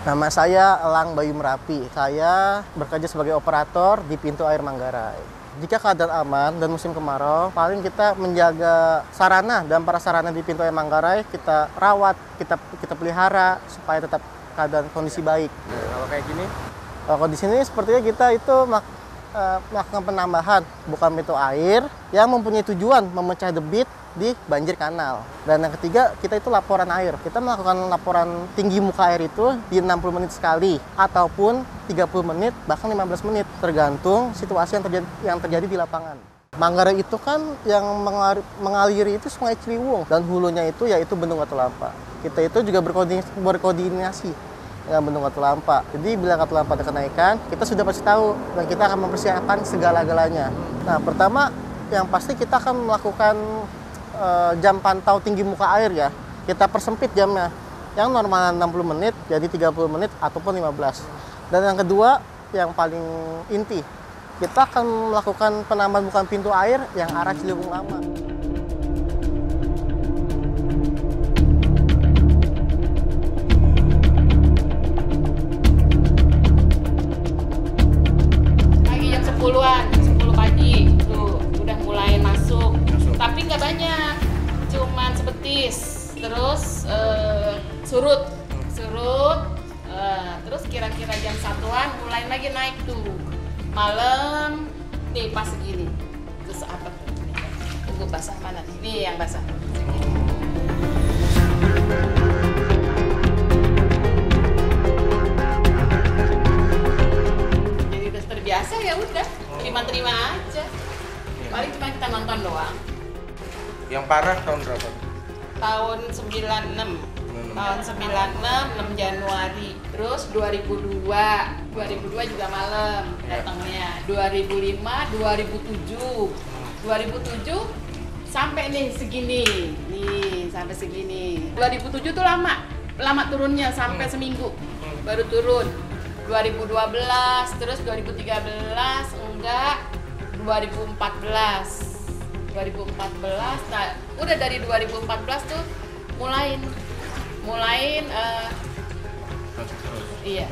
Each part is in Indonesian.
Nama saya Elang Bayu Merapi. Saya bekerja sebagai operator di pintu air Manggarai. Jika keadaan aman dan musim kemarau, paling kita menjaga sarana dan prasarana di pintu air Manggarai kita rawat, kita pelihara supaya tetap keadaan kondisi baik. Kalau kayak gini? Kalau di sini sepertinya kita itu melakukan penambahan bukan pintu air yang mempunyai tujuan memecah debit di banjir kanal. Dan yang ketiga, kita itu laporan air. Kita melakukan laporan tinggi muka air itu di 60 menit sekali ataupun 30 menit bahkan 15 menit tergantung situasi yang terjadi di lapangan. Manggarai itu kan yang mengaliri itu Sungai Ciliwung dan hulunya itu yaitu Bendung Katulampa. Kita itu juga berkoordinasi dengan Bendung Katulampa. Jadi bila Katulampa ada kenaikan, kita sudah pasti tahu dan kita akan mempersiapkan segala-galanya. Nah, pertama yang pasti kita akan melakukan jam pantau tinggi muka air ya. Kita persempit jamnya. Yang normal 60 menit jadi 30 menit ataupun 15. Dan yang kedua, yang paling inti, kita akan melakukan penambahan bukan pintu air yang arah Ciliwung Lama. Pagi jam 10-an, 10 pagi tuh udah mulai masuk. Tapi nggak banyak, cuman sebetis. Terus surut, terus kira-kira jam 1-an mulai lagi naik tuh. Malam, nih pas segini. Terus apa tuh? Tunggu basah mana nih? Nih yang basah. Jadi udah terbiasa ya udah, terima-terima aja. Paling cuma kita nonton doang. Yang parah tahun berapa? Tahun 96. Tahun 96, 6 Januari. Terus 2002 juga malam datangnya. 2005, 2007. 2007 sampai nih segini. Nih, sampai segini. 2007 tuh lama turunnya sampai seminggu. Baru turun. 2012, terus 2013 enggak. 2014, nah, udah dari 2014 tuh mulain iya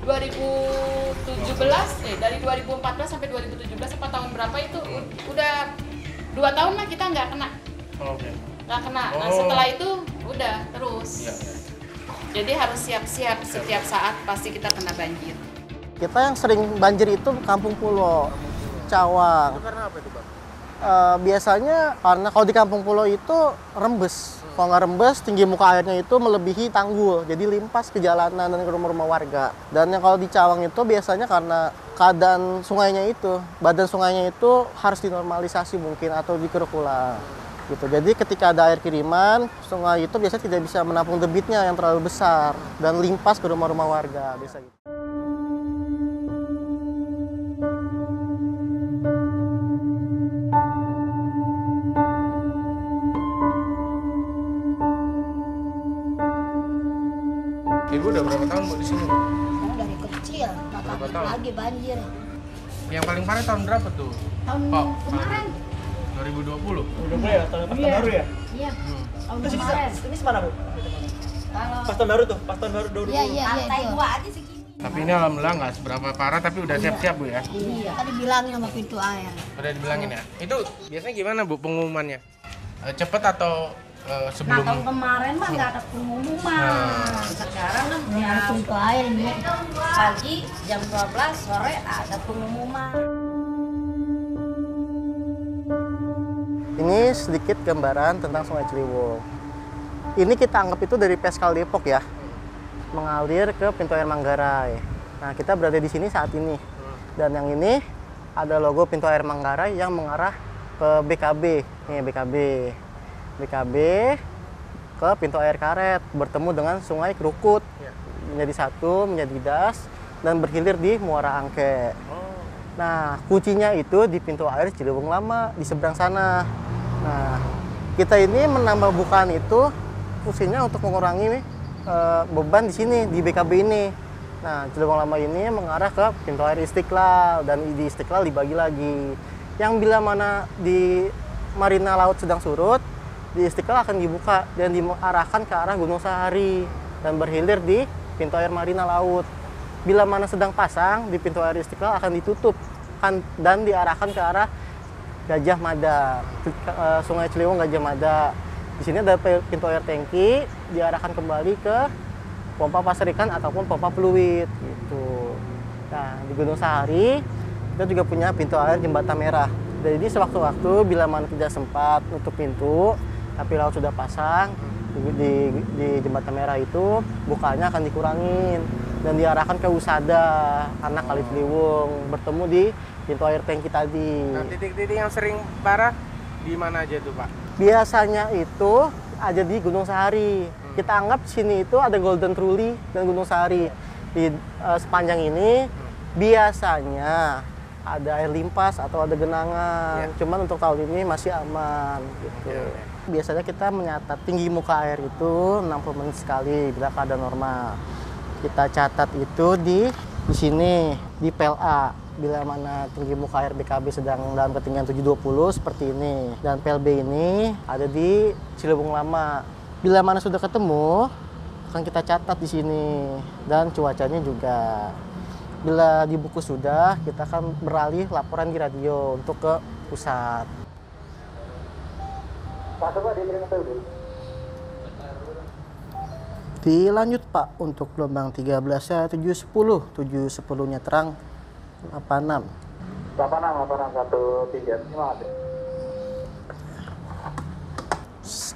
2017 dari 2014 sampai 2017 apa tahun berapa itu udah 2 tahun lah kita nggak kena. Nggak kena. Nah setelah itu udah terus jadi harus siap-siap setiap saat pasti kita kena banjir. Kita yang sering banjir itu Kampung Pulo, Cawang. Itu karena apa itu, Bang? Biasanya karena kalau di Kampung Pulo itu rembes. Kalau nggak rembes, tinggi muka airnya itu melebihi tanggul. Jadi limpas ke jalanan dan ke rumah-rumah warga. Dan yang kalau di Cawang itu biasanya karena keadaan sungainya itu, badan sungainya itu harus dinormalisasi mungkin atau dikeruk ulang. Gitu. Jadi ketika ada air kiriman, sungai itu biasanya tidak bisa menampung debitnya yang terlalu besar dan limpas ke rumah-rumah warga. Biasa gitu. Ibu udah berapa tahun Bu di sini? Saya dari kecil, nggak Berapa takut tahun? lagi banjir. Yang paling parah tahun berapa tuh? Tahun kemarin? 2020. Udah mulai ya, tahun pas tahun baru ya? Iya, tahun Terus kemarin. ini semana Bu? Kalau Pas tahun baru tuh, pas tahun baru 2020. iya Lantai itu. 2 aja segini. Tapi ini alhamdulillah nggak seberapa parah, tapi udah siap-siap Bu ya? Iya, tadi bilangin sama pintu air. Udah dibilangin ya? Itu biasanya gimana Bu pengumumannya? Cepet atau sebelum? Nah, tahun kemarin mah nggak ada pengumuman. Sekarang kan Harus jam pintu air ini. pagi jam 12 sore ada pengumuman. Ini sedikit gambaran tentang Sungai Ciliwung. Ini kita anggap itu dari Peskal Depok ya, mengalir ke pintu air Manggarai. Nah, kita berada di sini saat ini. Dan yang ini ada logo pintu air Manggarai yang mengarah ke BKB. Nih BKB ke pintu air Karet, bertemu dengan Sungai Krukut. Menjadi satu, menjadi das, dan berhilir di Muara Angke. Nah, kuncinya itu di pintu air Ciliwung Lama, di seberang sana. Nah, kita ini menambah bukaan itu fungsinya untuk mengurangi beban di sini, di BKB ini. Nah, Ciliwung Lama ini mengarah ke pintu air Istiqlal, dan di Istiqlal dibagi lagi. Yang bila mana di Marina Laut sedang surut, di Istiqlal akan dibuka dan diarahkan ke arah Gunung Sahari dan berhilir di pintu air Marina Laut. Bila mana sedang pasang, di pintu air Istiqlal akan ditutup dan diarahkan ke arah Gajah Mada, Sungai Ciliwung Gajah Mada. Di sini ada pintu air tangki, diarahkan kembali ke pompa pasar ikan ataupun pompa fluid gitu. Nah, di Gunung Sahari kita juga punya pintu air Jembatan Merah. Jadi sewaktu-waktu bila mana tidak sempat nutup pintu, tapi laut sudah pasang di Jembatan Merah itu, bukanya akan dikurangin dan diarahkan ke Usada, anak Kali Ciliwung, bertemu di pintu air tangki tadi. Nah, titik-titik yang sering parah di mana aja tuh, Pak? Biasanya itu ada di Gunung Sahari. Kita anggap sini itu ada Golden Truly dan Gunung Sahari. Di sepanjang ini biasanya ada air limpas atau ada genangan. Cuman untuk tahun ini masih aman gitu. Biasanya kita menyatat tinggi muka air itu 60 menit sekali bila keadaan normal. Kita catat itu di sini di PLA. Bila mana tinggi muka air BKB sedang dalam ketinggian 720 seperti ini. Dan PLB ini ada di Ciliwung Lama. Bila mana sudah ketemu, akan kita catat di sini. Dan cuacanya juga. Bila di buku sudah, kita akan beralih laporan di radio untuk ke pusat. Pak, coba dilanjut Pak untuk gelombang 13-nya 710. 710-nya terang 86. 8613. Terima kasih.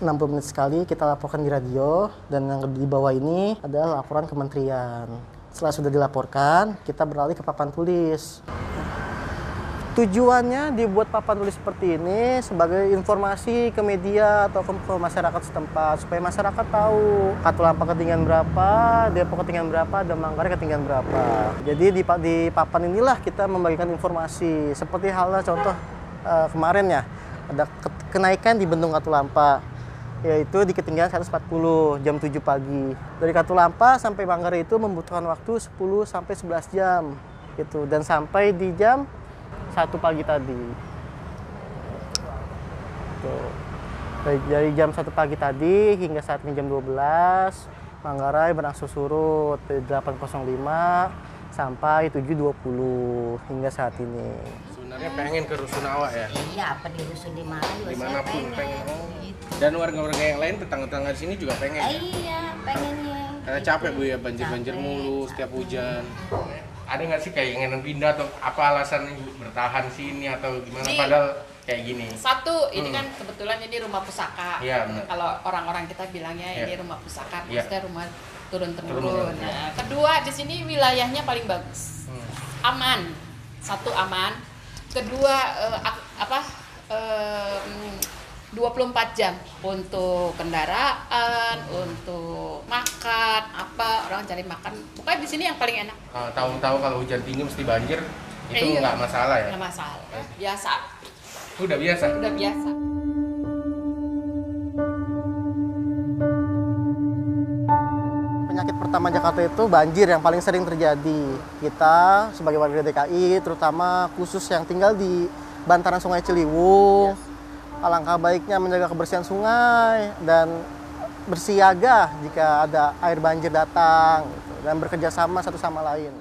60 menit sekali kita laporkan di radio, dan yang di bawah ini adalah laporan kementerian. Setelah sudah dilaporkan, kita beralih ke papan tulis. Tujuannya dibuat papan tulis seperti ini sebagai informasi ke media atau ke masyarakat setempat, supaya masyarakat tahu Katulampa ketinggian berapa, Depok ketinggian berapa, dan Manggarai ketinggian berapa. Jadi di papan inilah kita membagikan informasi. Seperti halnya contoh kemarin ya, ada kenaikan di Bendung Katulampa, yaitu di ketinggian 140 jam 7 pagi. Dari Katulampa sampai Manggarai itu membutuhkan waktu 10 sampai 11 jam gitu, dan sampai di jam 1 pagi tadi. Tuh. Dari jam 1 pagi tadi hingga saat ini jam 12, Manggarai berangsur surut dari 8.05 sampai 7.20 hingga saat ini. Sebenarnya pengen ke Rusunawa ya? Iya, apa di rusun di mana juga Dimanapun saya pengen. Gitu. Dan warga-warga yang lain, tetangga-tetangga di sini juga pengen. Iya, pengennya. Karena capek Bu ya, banjir-banjir mulu setiap hujan. Ada nggak sih keinginan pindah atau apa alasan Ibu bertahan sini atau gimana? Padahal kayak gini. Satu, ini kan kebetulan ini rumah pusaka. Iya, benar. Kalau orang-orang kita bilangnya ini rumah pusaka, Iya. maksudnya rumah turun-temurun. Turun-temurun. Nah, kedua, di sini wilayahnya paling bagus. Aman. Satu, aman. Kedua, 24 jam untuk kendaraan, untuk makan, apa orang cari makan. Pokoknya di sini yang paling enak. Tahu-tahu kalau hujan tinggi mesti banjir, itu Iya. nggak masalah ya? Nggak masalah. Biasa. Udah biasa. Udah biasa. Penyakit pertama Jakarta itu banjir yang paling sering terjadi. Kita sebagai warga DKI, terutama khusus yang tinggal di bantaran Sungai Ciliwung, alangkah baiknya menjaga kebersihan sungai dan bersiaga jika ada air banjir datang gitu, dan bekerja sama satu sama lain.